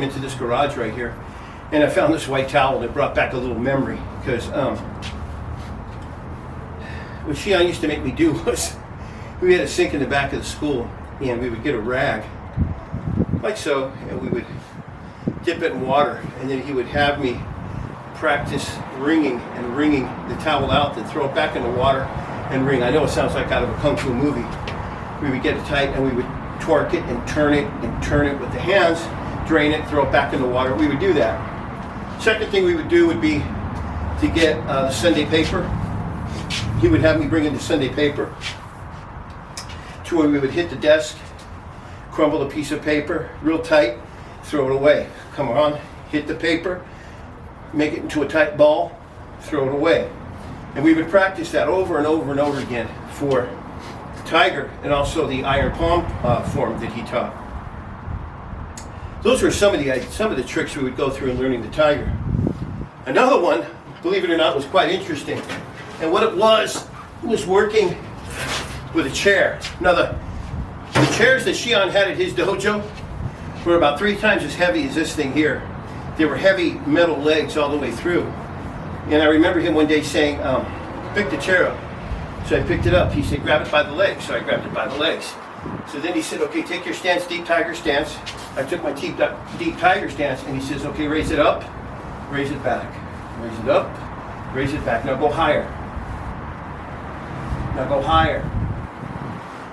into this garage right here, and I found this white towel that brought back a little memory, because what Shion used to make me do was, we had a sink in the back of the school, and we would get a rag, like so, and we would dip it in water, and then he would have me practice wringing the towel out, then throw it back in the water and wring. I know it sounds like out of a kung fu movie. We would get it tight, and we would torque it and turn it with the hands, drain it, throw it back in the water. We would do that. Second thing we would do would be to get the Sunday paper. He would have me bring in the Sunday paper to where we would hit the desk, crumble a piece of paper real tight, throw it away. Come on, hit the paper, make it into a tight ball, throw it away. And we would practice that over and over and over again for the tiger and also the iron palm form that he taught. Those were some of the tricks we would go through in learning the tiger. Another one, believe it or not, was quite interesting. And what it was working with a chair. Now the chairs that Shion had at his dojo were about 3 times as heavy as this thing here. They were heavy metal legs all the way through. And I remember him one day saying, pick the chair up. So I picked it up. He said, grab it by the legs. So I grabbed it by the legs. So then he said, okay, take your stance, deep tiger stance. I took my deep tiger stance, and he says, okay, raise it up, raise it back. Raise it up, raise it back. Now go higher. Now go higher.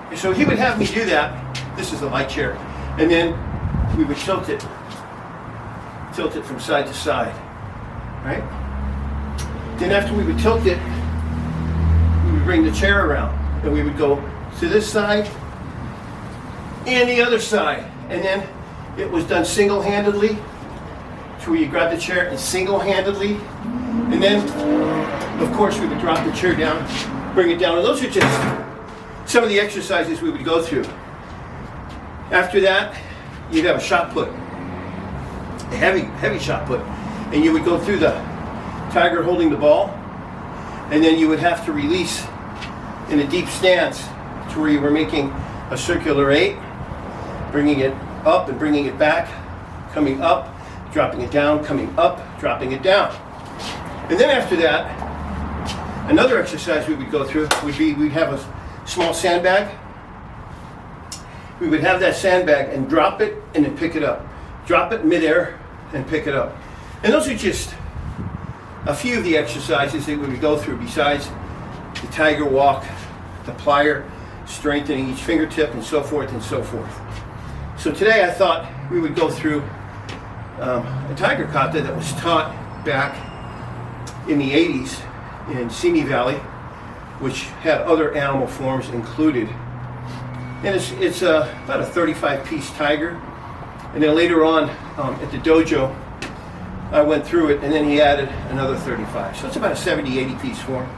And so he would have me do that. This is the light chair. And then we would tilt it from side to side, right? Then after we would tilt it, we would bring the chair around, and we would go to this side and the other side. And then it was done single-handedly, to where you grab the chair and single-handedly. And then, of course, we would drop the chair down, bring it down. And those are just some of the exercises we would go through. After that, you'd have a shot put, a heavy shot put. And you would go through the tiger holding the ball, and then you would have to release in a deep stance to where you were making a circular 8, bringing it up and bringing it back, coming up, dropping it down, coming up, dropping it down. And then after that, another exercise we would go through would be, we'd have a small sandbag. We would have that sandbag and drop it and then pick it up. Drop it midair and pick it up. And those are just a few of the exercises that we would go through, besides the tiger walk, the plier, strengthening each fingertip, and so forth and so forth. So today I thought we would go through a tiger kata that was taught back in the 80s in Simi Valley, which had other animal forms included. And it's about a 35-piece tiger. And then later on at the dojo, I went through it, and then he added another 35. So it's about a 70, 80 piece form.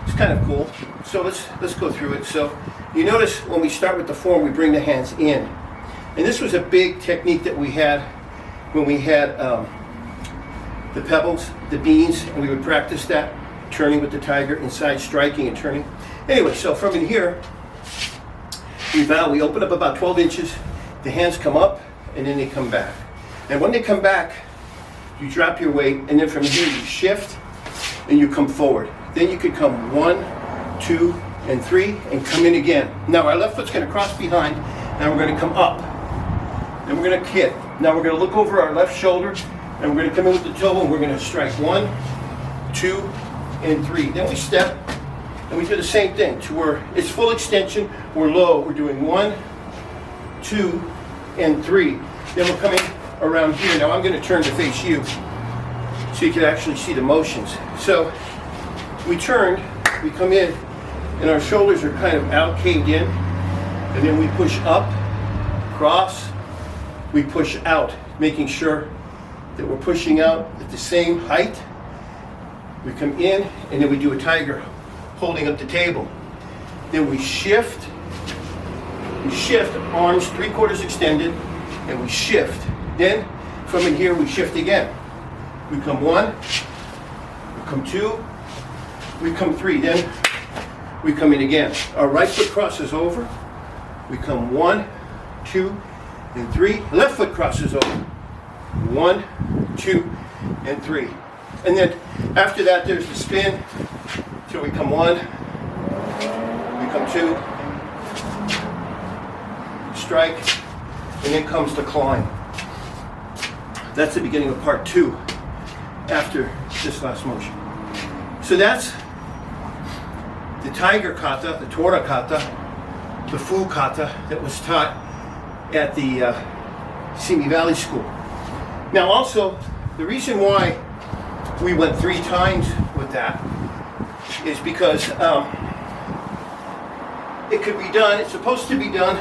It's kind of cool. So let's go through it. So you notice when we start with the form, we bring the hands in. And this was a big technique that we had when we had the pebbles, the beans, and we would practice that, turning with the tiger, inside striking and turning. Anyway, so from in here, we open up about 12 inches, the hands come up, and then they come back. And when they come back, you drop your weight, and then from here you shift and you come forward. Then you could come 1, 2, and 3 and come in again. Now our left foot's going to cross behind. Now we're going to come up. Then we're going to kick. Now we're going to look over our left shoulder, and we're going to come in with the toe, and we're going to strike 1, 2, and 3. Then we step, and we do the same thing to where it's full extension. We're low. We're doing 1, 2, and 3. Then we're coming around here. Now I'm going to turn to face you so you can actually see the motions. So we turned, we come in, and our shoulders are kind of out, caved in, and then we push up, cross, we push out, making sure that we're pushing out at the same height. We come in, and then we do a tiger holding up the table. Then we shift, arms 3/4 extended, and we shift. Then from in here we shift again. We come 1, we come 2, we come 3, then we come in again. Our right foot crosses over, we come 1, 2, and 3. Left foot crosses over, 1, 2, and 3. And then after that, there's the spin. So we come 1, we come 2, strike, and then comes the climb. That's the beginning of part 2 after this last motion. So that's the tiger kata, the Tora kata, the full kata that was taught at the Simi Valley School. Now also, the reason why we went 3 times with that is because it could be done, it's supposed to be done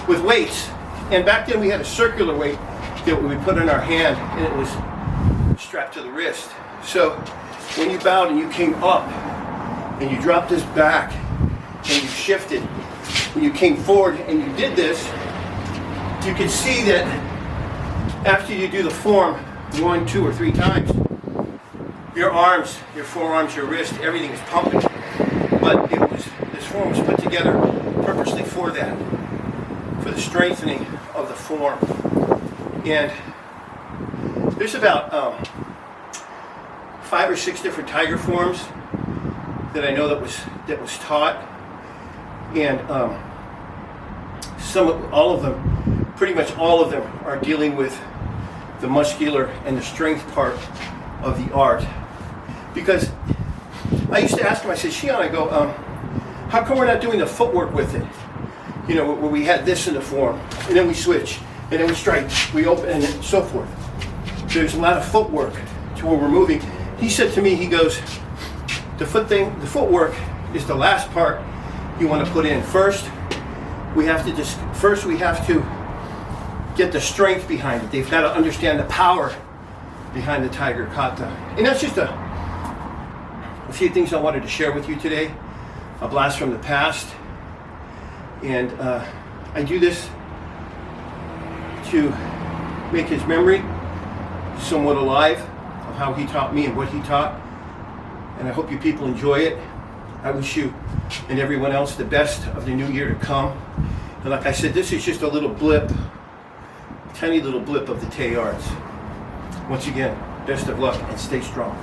with weights. And back then we had a circular weight that we put in our hand, and it was strapped to the wrist. So when you bowed and you came up and you dropped this back and you shifted, when you came forward and you did this, you can see that after you do the form 1, 2, or 3 times, your arms, your forearms, your wrist, everything is pumping. But this form was put together purposely for that, for the strengthening of the form. And there's about 5 or 6 different tiger forms that I know that was taught, and pretty much all of them are dealing with the muscular and the strength part of the art. Because I used to ask him, I said, Shion, I go, how come we're not doing the footwork with it? You know, where we had this in the form, and then we switch, and then we strike, we open, and so forth. There's a lot of footwork to where we're moving. He said to me, he goes, the footwork is the last part you want to put in. First, we have to get the strength behind it. They've got to understand the power behind the tiger kata. And that's just a few things I wanted to share with you today. A blast from the past. And I do this to make his memory somewhat alive of how he taught me and what he taught. And I hope you people enjoy it. I wish you and everyone else the best of the new year to come. And like I said, this is just a little blip, tiny little blip of the Te arts. Once again, best of luck and stay strong.